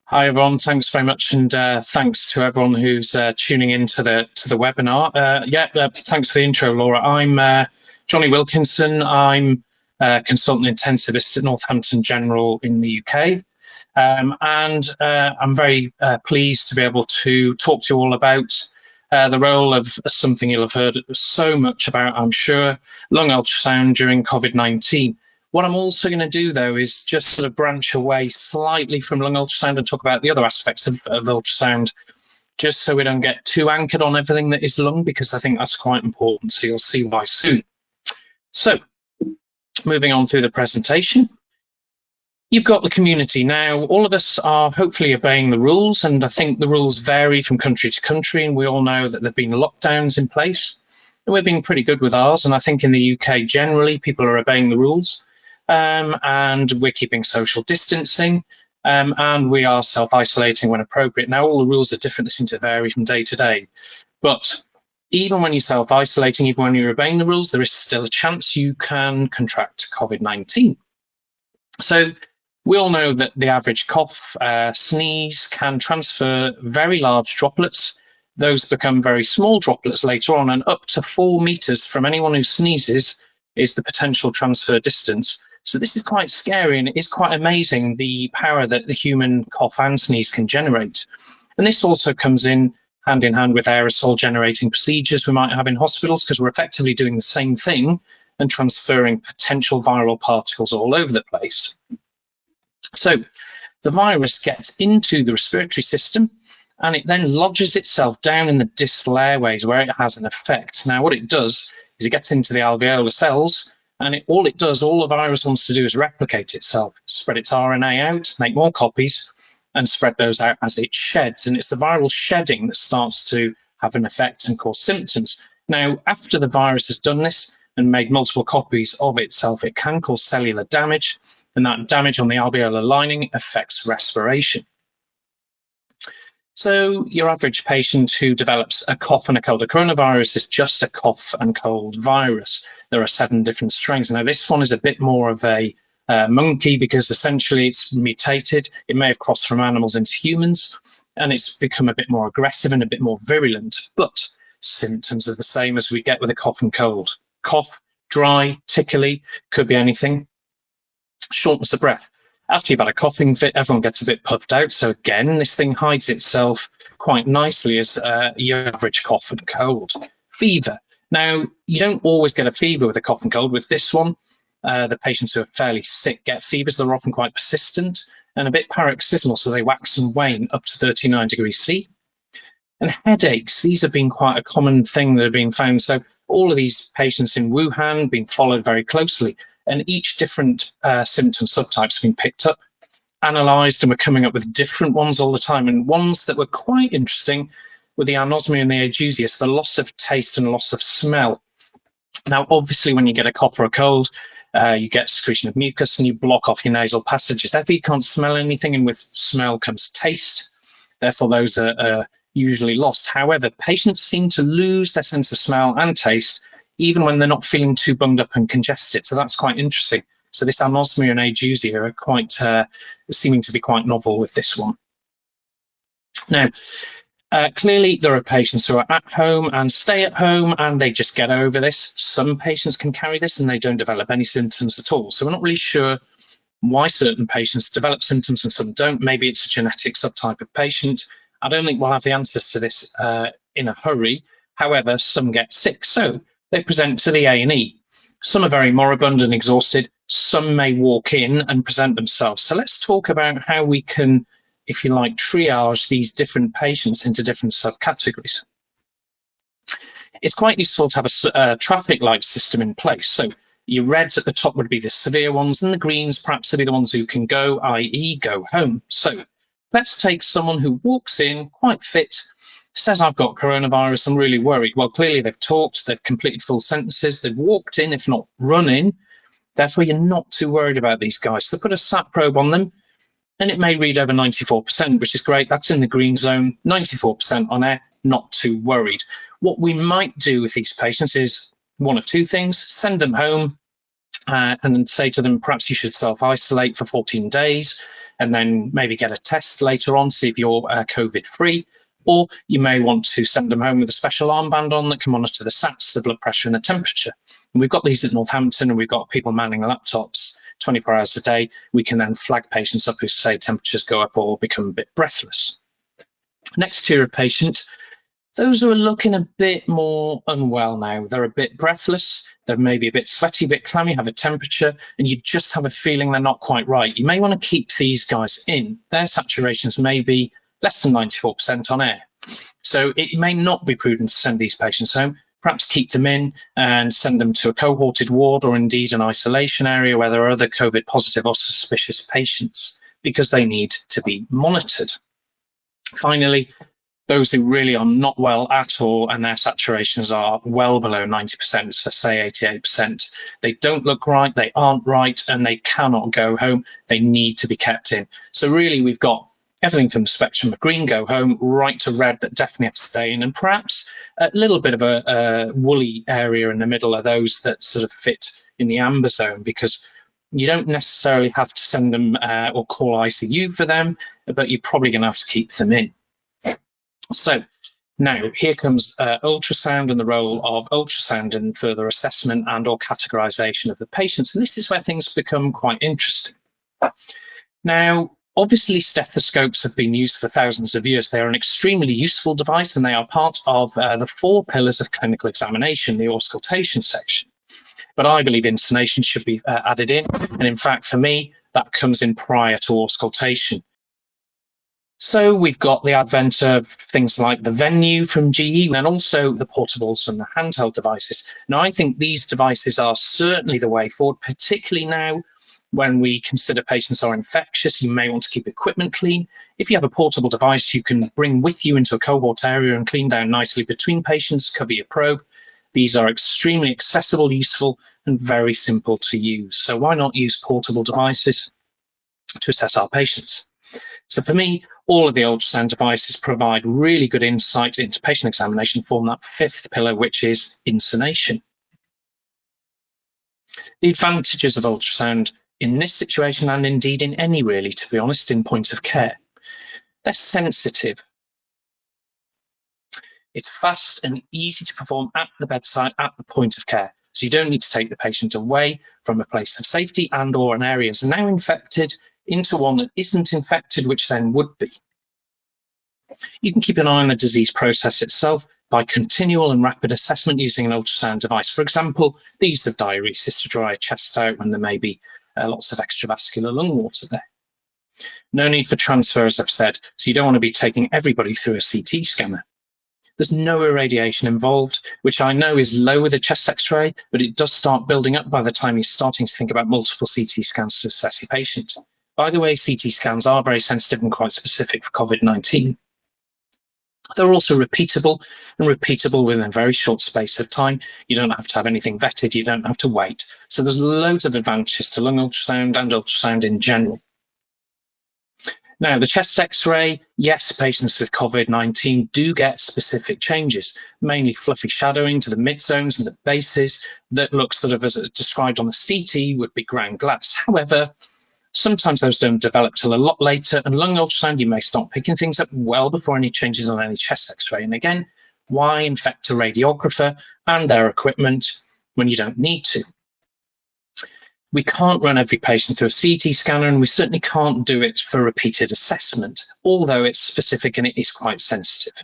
Hi everyone, thanks very much, and thanks to everyone who's tuning in to the webinar. Thanks for the intro, Laura. I'm Jonny Wilkinson. I'm a consultant intensivist at Northampton General in the UK, and I'm very pleased to be able to talk to you all about the role of something you'll have heard so much about, I'm sure, lung ultrasound during COVID-19. What I'm also going to do, though, is just sort of branch away slightly from lung ultrasound and talk about the other aspects of ultrasound, just so we don't get too anchored on everything that is lung, because I think that's quite important. So you'll see why soon. So moving on through the presentation. You've got the community. Now, all of us are hopefully obeying the rules, and I think the rules vary from country to country, and we all know that there have been lockdowns in place. And we've been pretty good with ours, and I think in the UK generally people are obeying the rules. And we're keeping social distancing, and we are self-isolating when appropriate. Now, all the rules are different. They seem to vary from day to day. But even when you're self-isolating, even when you're obeying the rules, there is still a chance you can contract COVID-19. So we all know that the average cough, sneeze can transfer very large droplets. Those become very small droplets later on, and up to 4 meters from anyone who sneezes is the potential transfer distance. So this is quite scary, and it is quite amazing the power that the human cough and sneeze can generate. And this also comes in hand with aerosol generating procedures we might have in hospitals, because we're effectively doing the same thing and transferring potential viral particles all over the place. So the virus gets into the respiratory system, and it then lodges itself down in the distal airways where it has an effect. Now, what it does is it gets into the alveolar cells, and all the virus wants to do is replicate itself, spread its RNA out, make more copies, and spread those out as it sheds. And it's the viral shedding that starts to have an effect and cause symptoms. Now, after the virus has done this and made multiple copies of itself, it can cause cellular damage, and that damage on the alveolar lining affects respiration. So your average patient who develops a cough and a cold, the coronavirus is just a cough and cold virus. There are 7 different strains. Now, this one is a bit more of a monkey, because essentially it's mutated. It may have crossed from animals into humans, and it's become a bit more aggressive and a bit more virulent, but symptoms are the same as we get with a cough and cold. Cough, dry, tickly, could be anything. Shortness of breath. After you've had a coughing fit, everyone gets a bit puffed out. So again, this thing hides itself quite nicely as your average cough and cold. Fever. Now, you don't always get a fever with a cough and cold. With this one, the patients who are fairly sick get fevers that are often quite persistent and a bit paroxysmal, so they wax and wane up to 39 degrees C. And headaches, these have been quite a common thing that have been found. So all of these patients in Wuhan been followed very closely, and each different symptom subtypes have been picked up, analysed, and we're coming up with different ones all the time. And ones that were quite interesting were the anosmia and the ageusia, so the loss of taste and loss of smell. Now, obviously, when you get a cough or a cold, you get secretion of mucus and you block off your nasal passages. Therefore, you can't smell anything, and with smell comes taste. Therefore, those are usually lost. However, patients seem to lose their sense of smell and taste even when they're not feeling too bunged up and congested. So that's quite interesting. So this anosmia and ageusia are quite seeming to be quite novel with this one. Now, clearly there are patients who are at home and stay at home and they just get over this. Some patients can carry this and they don't develop any symptoms at all. So we're not really sure why certain patients develop symptoms and some don't. Maybe it's a genetic subtype of patient. I don't think we'll have the answers to this in a hurry. However, some get sick, so they present to the A&E. Some are very moribund and exhausted. Some may walk in and present themselves. So let's talk about how we can, if you like, triage these different patients into different subcategories. It's quite useful to have a traffic light system in place. So your reds at the top would be the severe ones, and the greens perhaps would be the ones who can go, i.e. go home. So let's take someone who walks in quite fit, says, I've got coronavirus, I'm really worried. Well, clearly they've talked, they've completed full sentences, they've walked in, if not run in. Therefore, you're not too worried about these guys. So put a SAT probe on them, and it may read over 94%, which is great. That's in the green zone, 94% on air, not too worried. What we might do with these patients is one of two things: send them home, and say to them, perhaps you should self-isolate for 14 days and then maybe get a test later on, see if you're COVID-free. Or you may want to send them home with a special armband on that can monitor the SATs, the blood pressure and the temperature. And we've got these at Northampton, and we've got people manning the laptops 24 hours a day. We can then flag patients up who say temperatures go up or become a bit breathless. Next tier of patient, those who are looking a bit more unwell now. They're a bit breathless, they're maybe a bit sweaty, a bit clammy, have a temperature, and you just have a feeling they're not quite right. You may want to keep these guys in. Their saturations may be less than 94% on air. So it may not be prudent to send these patients home. Perhaps keep them in and send them to a cohorted ward or indeed an isolation area where there are other COVID positive or suspicious patients, because they need to be monitored. Finally, those who really are not well at all and their saturations are well below 90%, so say 88%, they don't look right, they aren't right, and they cannot go home. They need to be kept in. So really, we've got everything from the spectrum of green, go home, right to red, that definitely have to stay in, and perhaps a little bit of a woolly area in the middle are those that sort of fit in the amber zone, because you don't necessarily have to send them or call ICU for them, but you're probably going to have to keep them in. So now here comes ultrasound and the role of ultrasound in further assessment and or categorization of the patients. And this is where things become quite interesting. Now, obviously, stethoscopes have been used for thousands of years. They are an extremely useful device, and they are part of the 4 pillars of clinical examination, the auscultation section. But I believe intonation should be added in. And in fact, for me, that comes in prior to auscultation. So we've got the advent of things like the Venue from GE, and also the portables and the handheld devices. Now, I think these devices are certainly the way forward, particularly now when we consider patients are infectious. You may want to keep equipment clean. If you have a portable device, you can bring with you into a cohort area and clean down nicely between patients, cover your probe. These are extremely accessible, useful, and very simple to use. So why not use portable devices to assess our patients? So for me, all of the ultrasound devices provide really good insight into patient examination, form that 5th pillar, which is insonation. The advantages of ultrasound in this situation, and indeed in any really, to be honest, in point of care. They're sensitive. It's fast and easy to perform at the bedside, at the point of care. So you don't need to take the patient away from a place of safety and or an area that's now infected into one that isn't infected, which then would be. You can keep an eye on the disease process itself by continual and rapid assessment using an ultrasound device. For example, the use of diuresis to dry a chest out when there may be lots of extravascular lung water there. No need for transfer, as I've said, so you don't want to be taking everybody through a CT scanner. There's no irradiation involved, which I know is low with a chest X-ray, but it does start building up by the time you're starting to think about multiple CT scans to assess your patient. By the way, CT scans are very sensitive and quite specific for COVID-19. They're also repeatable, and repeatable within a very short space of time. You don't have to have anything vetted, you don't have to wait. So there's loads of advantages to lung ultrasound and ultrasound in general. Now, the chest X-ray, yes, patients with COVID-19 do get specific changes, mainly fluffy shadowing to the mid-zones and the bases that look sort of as described on the CT would be ground glass. However, sometimes those don't develop till a lot later, and lung ultrasound, you may start picking things up well before any changes on any chest X-ray. And again, why infect a radiographer and their equipment when you don't need to? We can't run every patient through a CT scanner, and we certainly can't do it for repeated assessment, although it's specific and it is quite sensitive.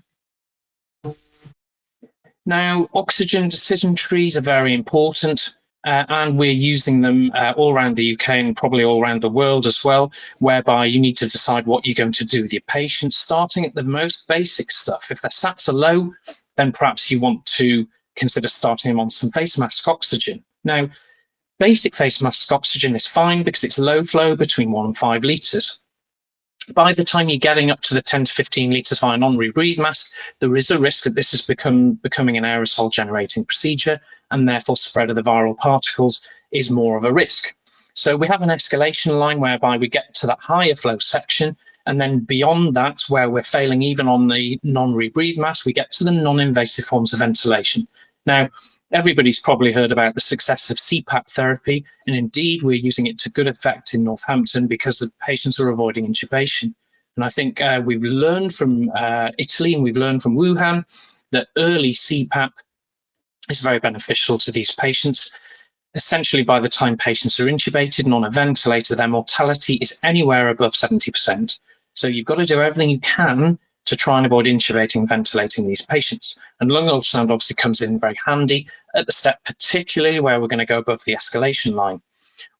Now, oxygen decision trees are very important, and we're using them all around the UK and probably all around the world as well, whereby you need to decide what you're going to do with your patient, starting at the most basic stuff. If their stats are low, then perhaps you want to consider starting them on some face mask oxygen. Now, basic face mask oxygen is fine because it's low flow, between 1 and 5 litres. By the time you're getting up to the 10 to 15 litres via non-rebreathe mask, there is a risk that this is becoming an aerosol generating procedure, and therefore spread of the viral particles is more of a risk. So we have an escalation line whereby we get to that higher flow section, and then beyond that, where we're failing even on the non-rebreathe mask, we get to the non-invasive forms of ventilation. Now, Everybody's probably heard about the success of CPAP therapy, and indeed we're using it to good effect in Northampton because the patients are avoiding intubation. And I think we've learned from Italy and we've learned from Wuhan that early CPAP is very beneficial to these patients. Essentially, by the time patients are intubated and on a ventilator, their mortality is anywhere above 70%. So you've got to do everything you can to try and avoid intubating and ventilating these patients. And lung ultrasound obviously comes in very handy at the step, particularly where we're going to go above the escalation line.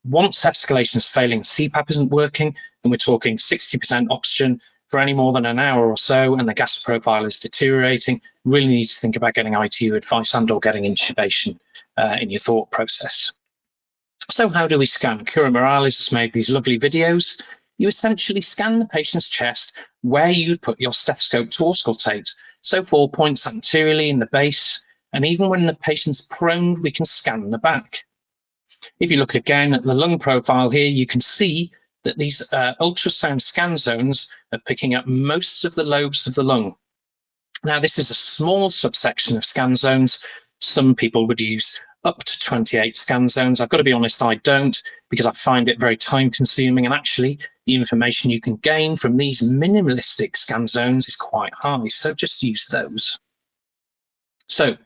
Once escalation is failing, CPAP isn't working, and we're talking 60% oxygen for any more than an hour or so, and the gas profile is deteriorating, really need to think about getting ITU advice and or getting intubation in your thought process. So how do we scan? Kira Morales has made these lovely videos. You essentially scan the patient's chest where you'd put your stethoscope to auscultate. So 4 points anteriorly in the base, and even when the patient's prone, we can scan the back. If you look again at the lung profile here, you can see that these ultrasound scan zones are picking up most of the lobes of the lung. Now, this is a small subsection of scan zones. Some people would use up to 28 scan zones. I've got to be honest, I don't, because I find it very time consuming, and actually the information you can gain from these minimalistic scan zones is quite high, so just use those. So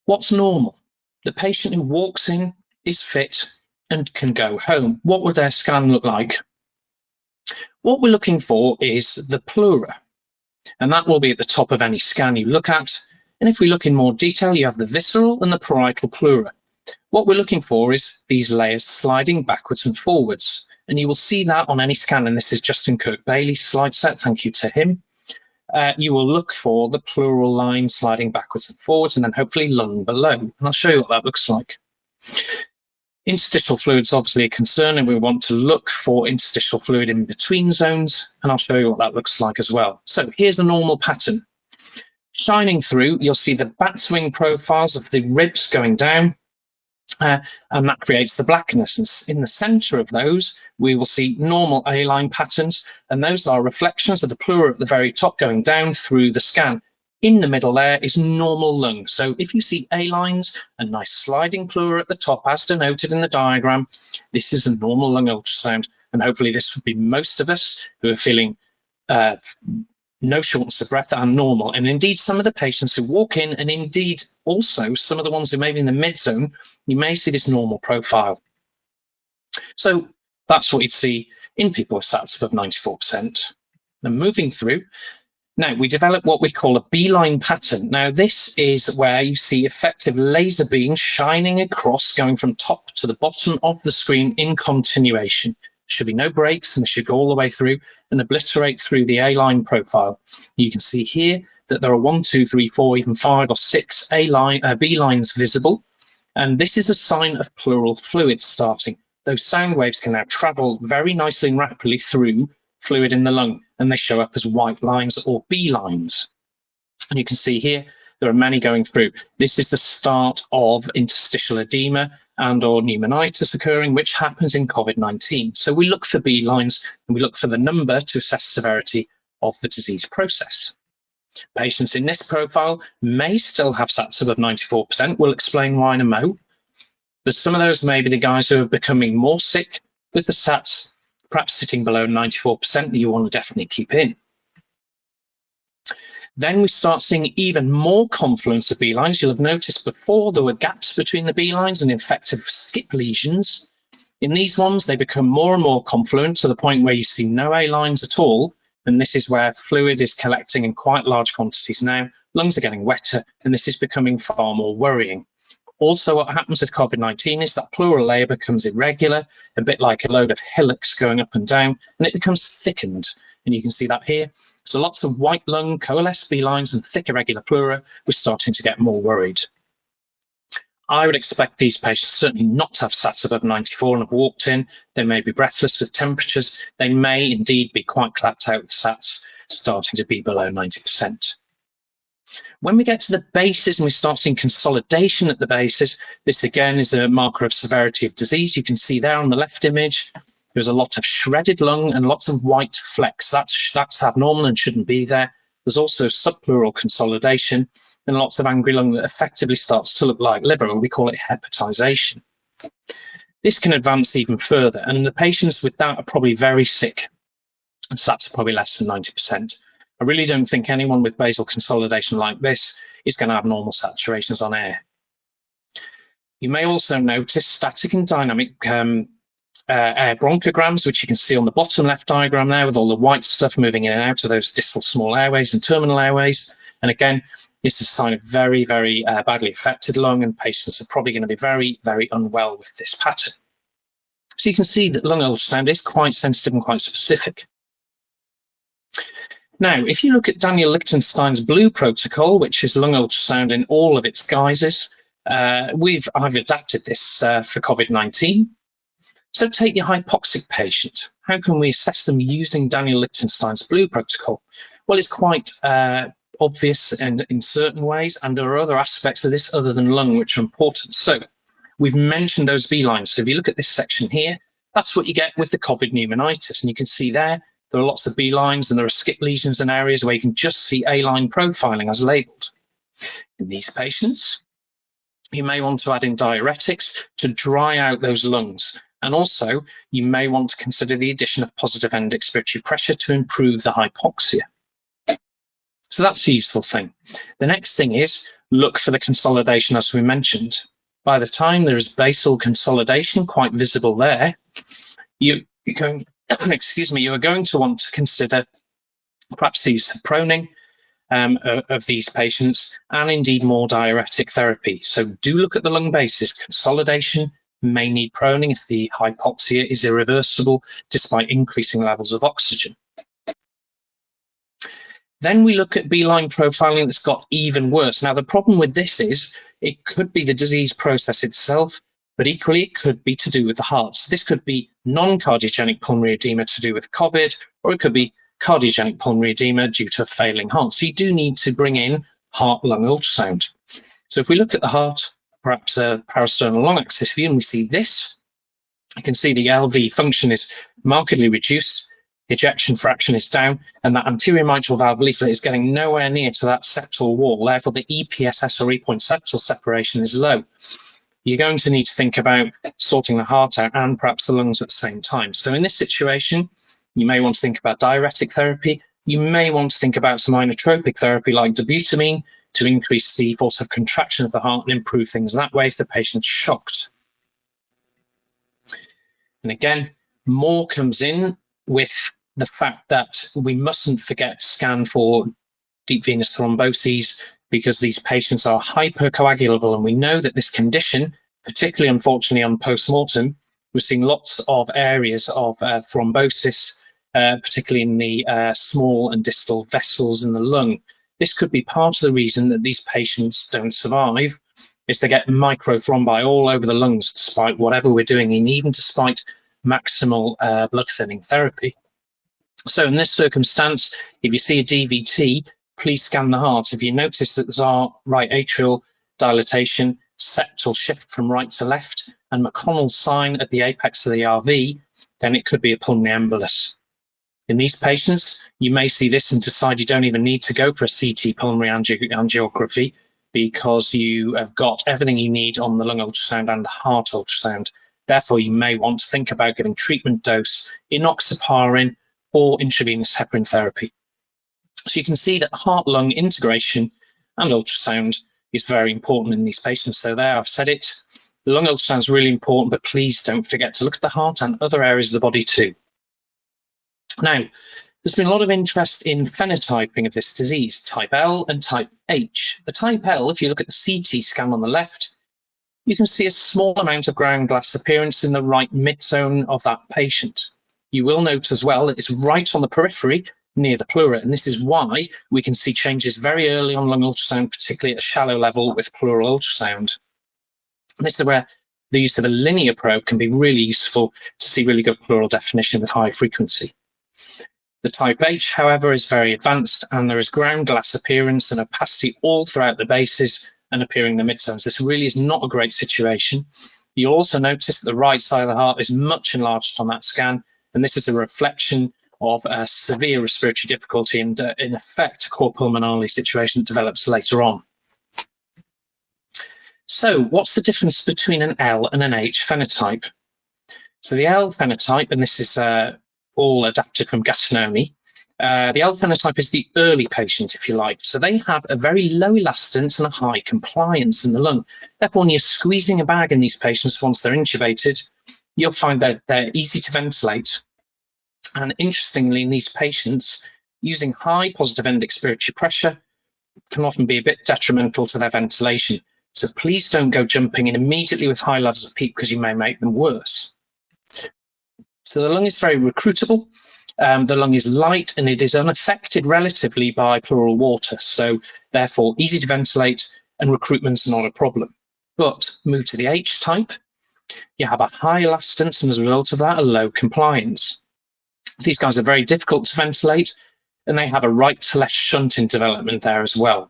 what's normal? The patient who walks in is fit and can go home. What would their scan look like? What we're looking for is the pleura, and that will be at the top of any scan you look at. And if we look in more detail, you have the visceral and the parietal pleura. What we're looking for is these layers sliding backwards and forwards. And you will see that on any scan, and this is Justin Kirk-Bailey's slide set, thank you to him. You will look for the pleural line sliding backwards and forwards, and then hopefully lung below. And I'll show you what that looks like. Interstitial fluid is obviously a concern, and we want to look for interstitial fluid in between zones, and I'll show you what that looks like as well. So here's a normal pattern. Shining through, you'll see the bat's wing profiles of the ribs going down, and that creates the blackness. And in the center of those, we will see normal A-line patterns, and those are reflections of the pleura at the very top going down through the scan. In the middle there is normal lung. So if you see A-lines and nice sliding pleura at the top, as denoted in the diagram, this is a normal lung ultrasound. And hopefully this would be most of us who are feeling no shortness of breath are normal. And indeed, some of the patients who walk in, and indeed also some of the ones who may be in the mid zone, you may see this normal profile. So that's what you'd see in people with SATs above 94%. Now moving through, now we develop what we call a beeline pattern. Now this is where you see effective laser beams shining across, going from top to the bottom of the screen in continuation. Should be no breaks, and they should go all the way through and obliterate through the A-line profile. You can see here that there are 1, 2, 3, 4, even 5 or 6 B lines visible, and this is a sign of pleural fluid starting. Those sound waves can now travel very nicely and rapidly through fluid in the lung, and they show up as white lines or B lines. And you can see here there are many going through. This is the start of interstitial edema and or pneumonitis occurring, which happens in COVID-19. So we look for B lines and we look for the number to assess severity of the disease process. Patients in this profile may still have SATs above 94%. We'll explain why in a mo. But some of those may be the guys who are becoming more sick with the SATs perhaps sitting below 94% that you want to definitely keep in. Then we start seeing even more confluence of B lines. You'll have noticed before there were gaps between the B lines and infective skip lesions. In these ones, they become more and more confluent to the point where you see no A lines at all. And this is where fluid is collecting in quite large quantities now. Lungs are getting wetter, and this is becoming far more worrying. Also, what happens with COVID-19 is that pleural layer becomes irregular, a bit like a load of hillocks going up and down, and it becomes thickened. And you can see that here. So lots of white lung, coalesced B lines, and thick irregular pleura. We're starting to get more worried. I would expect these patients certainly not to have SATs above 94 and have walked in. They may be breathless with temperatures. They may indeed be quite clapped out with SATs starting to be below 90%. When we get to the bases and we start seeing consolidation at the bases, this again is a marker of severity of disease. You can see there on the left image, there's a lot of shredded lung and lots of white flecks. That's abnormal and shouldn't be there. There's also subpleural consolidation. and lots of angry lung that effectively starts to look like liver, and we call it hepatization. This can advance even further, and the patients with that are probably very sick. And stats are probably less than 90%. I really don't think anyone with basal consolidation like this is going to have normal saturations on air. You may also notice static and dynamic air bronchograms, which you can see on the bottom left diagram there, with all the white stuff moving in and out of those distal small airways and terminal airways. And again, this is a sign of very, very badly affected lung, and patients are probably going to be very, very unwell with this pattern. So you can see that lung ultrasound is quite sensitive and quite specific. Now, if you look at Daniel Lichtenstein's blue protocol, which is lung ultrasound in all of its guises, I've adapted this for COVID-19. So take your hypoxic patient. How can we assess them using Daniel Lichtenstein's blue protocol? Well, it's quite obvious and in certain ways, and there are other aspects of this other than lung which are important. So we've mentioned those B lines. So if you look at this section here, that's what you get with the COVID pneumonitis, and you can see there are lots of B lines, and there are skip lesions in areas where you can just see A-line profiling as labeled. In these patients, you may want to add in diuretics to dry out those lungs. And also, you may want to consider the addition of positive end expiratory pressure to improve the hypoxia. So that's a useful thing. The next thing is look for the consolidation, as we mentioned. By the time there is basal consolidation, quite visible there, you're going you are going to want to consider perhaps the use of proning of these patients, and indeed more diuretic therapy. So do look at the lung basis. Consolidation may need proning if the hypoxia is irreversible despite increasing levels of oxygen. Then we look at B-line profiling that's got even worse. Now, the problem with this is it could be the disease process itself, but equally it could be to do with the heart. So this could be non-cardiogenic pulmonary edema to do with COVID, or it could be cardiogenic pulmonary edema due to a failing heart. So you do need to bring in heart-lung ultrasound. So if we look at the heart, perhaps a parasternal long axis view, and we see this, you can see the LV function is markedly reduced, ejection fraction is down, and that anterior mitral valve leaflet is getting nowhere near to that septal wall. Therefore, the EPSS or E-point septal separation is low. You're going to need to think about sorting the heart out and perhaps the lungs at the same time. So in this situation, you may want to think about diuretic therapy. You may want to think about some inotropic therapy like dobutamine to increase the force of contraction of the heart and improve things that way if the patient's shocked. And again, more comes in with the fact that we mustn't forget to scan for deep venous thromboses, because these patients are hypercoagulable, and we know that this condition, particularly unfortunately on post-mortem, we're seeing lots of areas of thrombosis, particularly in the small and distal vessels in the lung. This could be part of the reason that these patients don't survive, is they get microthrombi all over the lungs despite whatever we're doing, and even despite maximal blood thinning therapy. So in this circumstance, if you see a DVT, please scan the heart. If you notice that there's our right atrial dilatation, septal shift from right to left, and McConnell's sign at the apex of the RV, then it could be a pulmonary embolus. In these patients, you may see this and decide you don't even need to go for a CT pulmonary angiography, because you have got everything you need on the lung ultrasound and the heart ultrasound. Therefore, you may want to think about giving treatment dose enoxaparin or intravenous heparin therapy. So you can see that heart-lung integration and ultrasound is very important in these patients. So there, I've said it. The lung ultrasound is really important, but please don't forget to look at the heart and other areas of the body too. Now, there's been a lot of interest in phenotyping of this disease, type L and type H. The type L, if you look at the CT scan on the left, you can see a small amount of ground glass appearance in the right midzone of that patient. You will note as well that it's right on the periphery near the pleura, and this is why we can see changes very early on lung ultrasound, particularly at a shallow level with pleural ultrasound. And this is where the use of a linear probe can be really useful to see really good pleural definition with high frequency. The type H, however, is very advanced, and there is ground glass appearance and opacity all throughout the bases and appearing in the midzones. This really is not a great situation. You'll also notice that the right side of the heart is much enlarged on that scan, and this is a reflection of a severe respiratory difficulty and, in effect, a cor pulmonale situation that develops later on. So what's the difference between an L and an H phenotype? So the L phenotype, and this is all adapted from Gattinoni, the L phenotype is the early patient, if you like. So they have a very low elastance and a high compliance in the lung. Therefore, when you're squeezing a bag in these patients once they're intubated, you'll find that they're easy to ventilate. And interestingly, in these patients, using high positive end expiratory pressure can often be a bit detrimental to their ventilation. So please don't go jumping in immediately with high levels of PEEP because you may make them worse. So the lung is very recruitable. The lung is light and it is unaffected relatively by pleural water. So therefore easy to ventilate and recruitment's not a problem. But move to the H type, you have a high elastance and as a result of that, a low compliance. These guys are very difficult to ventilate and they have a right to left shunt in development there as well.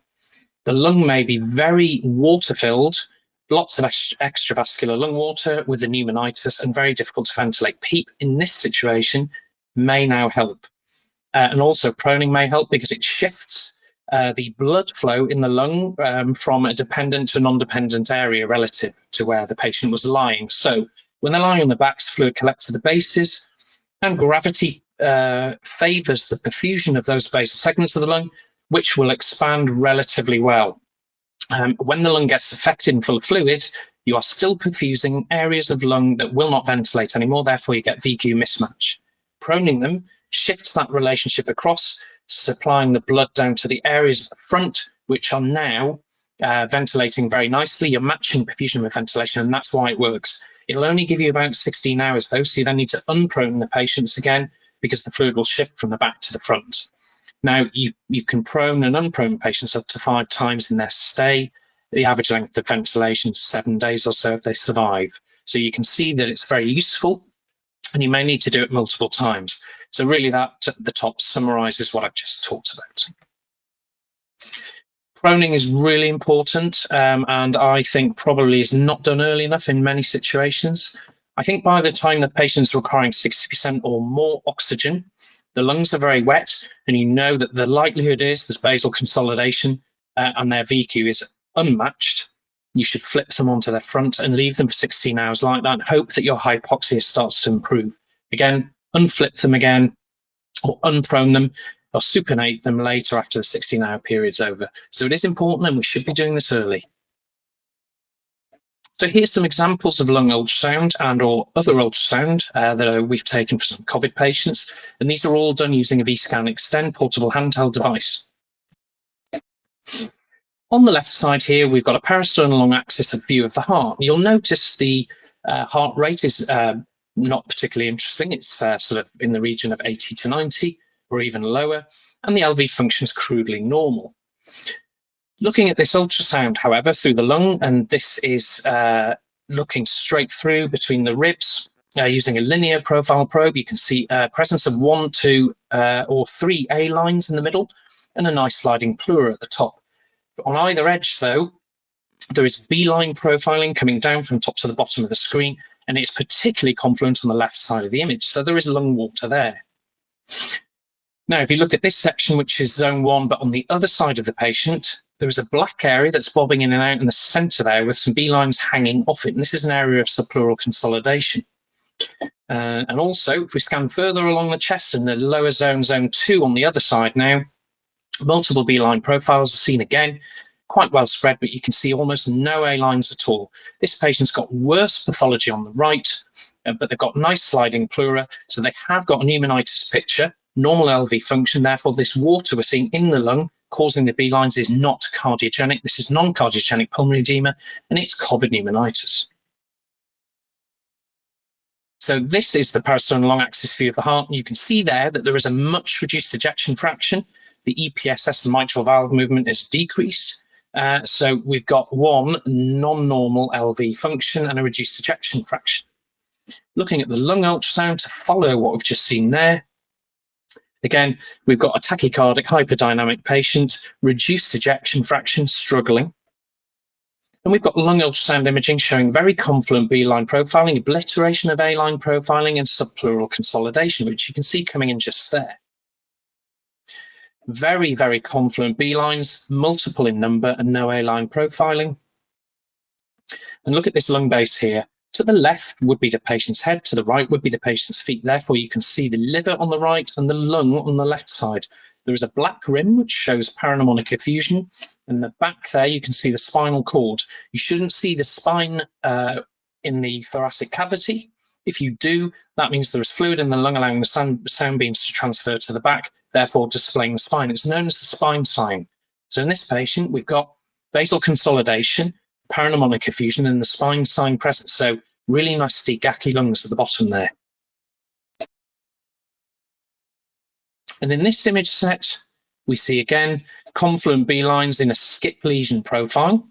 The lung may be very water-filled, lots of extravascular lung water with the pneumonitis and very difficult to ventilate. PEEP in this situation may now help. And also proning may help because it shifts the blood flow in the lung from a dependent to a non-dependent area relative to where the patient was lying. So when they're lying on the backs, fluid collects at the bases and gravity favors the perfusion of those basal segments of the lung, which will expand relatively well. When the lung gets affected and full of fluid, you are still perfusing areas of lung that will not ventilate anymore, therefore you get VQ mismatch. Proning them shifts that relationship across, supplying the blood down to the areas at the front, which are now ventilating very nicely. You're matching perfusion with ventilation, and that's why it works. It'll only give you about 16 hours though, so you then need to unprone the patients again because the fluid will shift from the back to the front. Now, you can prone and unprone patients up to 5 times in their stay. The average length of ventilation is 7 days or so if they survive. So you can see that it's very useful and you may need to do it multiple times. So really that at the top summarizes what I've just talked about. Proning is really important and I think probably is not done early enough in many situations. I think by the time the patient's requiring 60% or more oxygen, the lungs are very wet and you know that the likelihood is there's basal consolidation and their VQ is unmatched. You should flip them onto their front and leave them for 16 hours like that and hope that your hypoxia starts to improve. Again, unflip them again or unprone them or supinate them later after the 16-hour period's over. So it is important and we should be doing this early. So here's some examples of lung ultrasound and or other ultrasound that we've taken for some COVID patients. And these are all done using a vScan Extend portable handheld device. On the left side here, we've got a parasternal long axis of view of the heart. You'll notice the heart rate is not particularly interesting. It's sort of in the region of 80 to 90 or even lower. And the LV function is crudely normal. Looking at this ultrasound, however, through the lung, and this is looking straight through between the ribs using a linear profile probe, you can see presence of 1, 2, or 3 A lines in the middle and a nice sliding pleura at the top. On either edge, though, there is B-line profiling coming down from top to the bottom of the screen, and it's particularly confluent on the left side of the image, so there is lung water there. Now, if you look at this section, which is zone 1, but on the other side of the patient, there is a black area that's bobbing in and out in the center there with some B-lines hanging off it. And this is an area of subpleural consolidation. And also, if we scan further along the chest in the lower zone, zone 2 on the other side now, multiple B-line profiles are seen again, quite well spread, but you can see almost no A-lines at all. This patient's got worse pathology on the right, but they've got nice sliding pleura, so they have got a pneumonitis picture, normal LV function, therefore this water we're seeing in the lung causing the B-lines is not cardiogenic. This is non-cardiogenic pulmonary edema, and it's COVID pneumonitis. So this is the parasternal long axis view of the heart, and you can see there that there is a much reduced ejection fraction. The EPSS mitral valve movement is decreased. So we've got one non-normal LV function and a reduced ejection fraction. Looking at the lung ultrasound to follow what we've just seen there, again, we've got a tachycardic hyperdynamic patient, reduced ejection fraction, struggling. And we've got lung ultrasound imaging showing very confluent B-line profiling, obliteration of A-line profiling, and subpleural consolidation, which you can see coming in just there. Very, very confluent B-lines, multiple in number, and no A-line profiling. And look at this lung base here. To the left would be the patient's head, to the right would be the patient's feet. Therefore, you can see the liver on the right and the lung on the left side. There is a black rim which shows paramnemonic effusion. In the back there, you can see the spinal cord. You shouldn't see the spine in the thoracic cavity. If you do, that means there is fluid in the lung allowing the sound beams to transfer to the back, therefore displaying the spine. It's known as the spine sign. So in this patient, we've got basal consolidation, paramnemonic effusion, and the spine sign present. So really nice Stiegacke lungs at the bottom there. And in this image set, we see again confluent B lines in a skip lesion profile.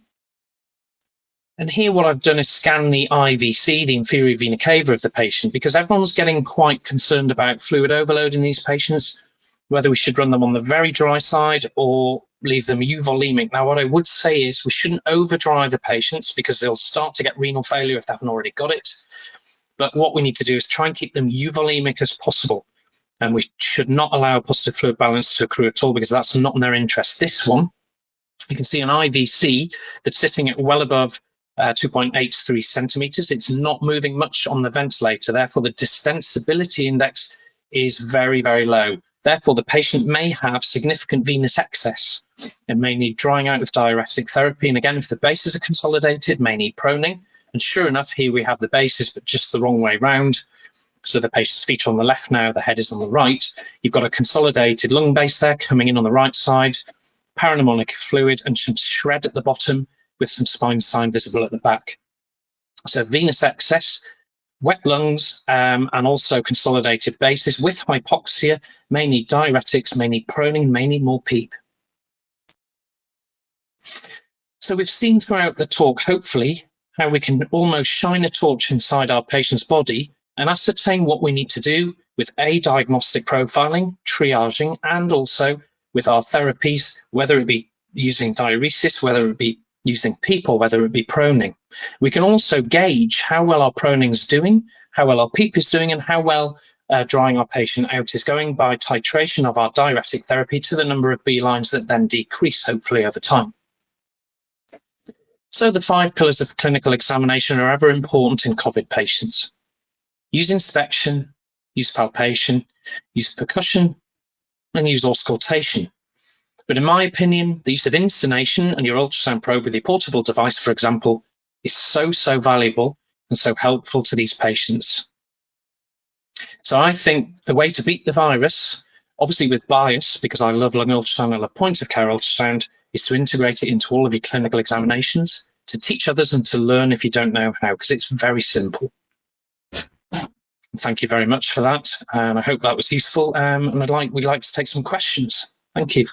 And here what I've done is scan the IVC, the inferior vena cava of the patient, because everyone's getting quite concerned about fluid overload in these patients, whether we should run them on the very dry side or leave them euvolemic. Now, what I would say is we shouldn't overdry the patients because they'll start to get renal failure if they haven't already got it. But what we need to do is try and keep them euvolemic as possible. And we should not allow positive fluid balance to accrue at all because that's not in their interest. This one, you can see an IVC that's sitting at well above 2.83 centimeters. It's not moving much on the ventilator. Therefore, the distensibility index is very, very low. Therefore, the patient may have significant venous excess and may need drying out with diuretic therapy. And again, if the bases are consolidated, may need proning. And sure enough, here we have the bases, but just the wrong way round. So the patient's feet are on the left now, the head is on the right. You've got a consolidated lung base there coming in on the right side, paramnemonic fluid and some shred at the bottom with some spine sign visible at the back. So venous excess, wet lungs, and also consolidated bases with hypoxia, may need diuretics, may need proning, may need more PEEP. So we've seen throughout the talk, hopefully, how we can almost shine a torch inside our patient's body and ascertain what we need to do with diagnostic profiling, triaging, and also with our therapies, whether it be using diuresis, whether it be using PEEP, or whether it be proning. We can also gauge how well our proning is doing, how well our PEEP is doing, and how well drying our patient out is going by titration of our diuretic therapy to the number of B lines that then decrease, hopefully, over time. So the 5 pillars of clinical examination are ever important in COVID patients. Use inspection, use palpation, use percussion, and use auscultation. But in my opinion, the use of insonation and your ultrasound probe with your portable device, for example, is so valuable and so helpful to these patients. So I think the way to beat the virus, obviously with bias, because I love lung ultrasound, I love point of care ultrasound, is to integrate it into all of your clinical examinations, to teach others and to learn if you don't know how, because it's very simple. Thank you very much for that. I hope that was useful. And we'd like to take some questions. Thank you.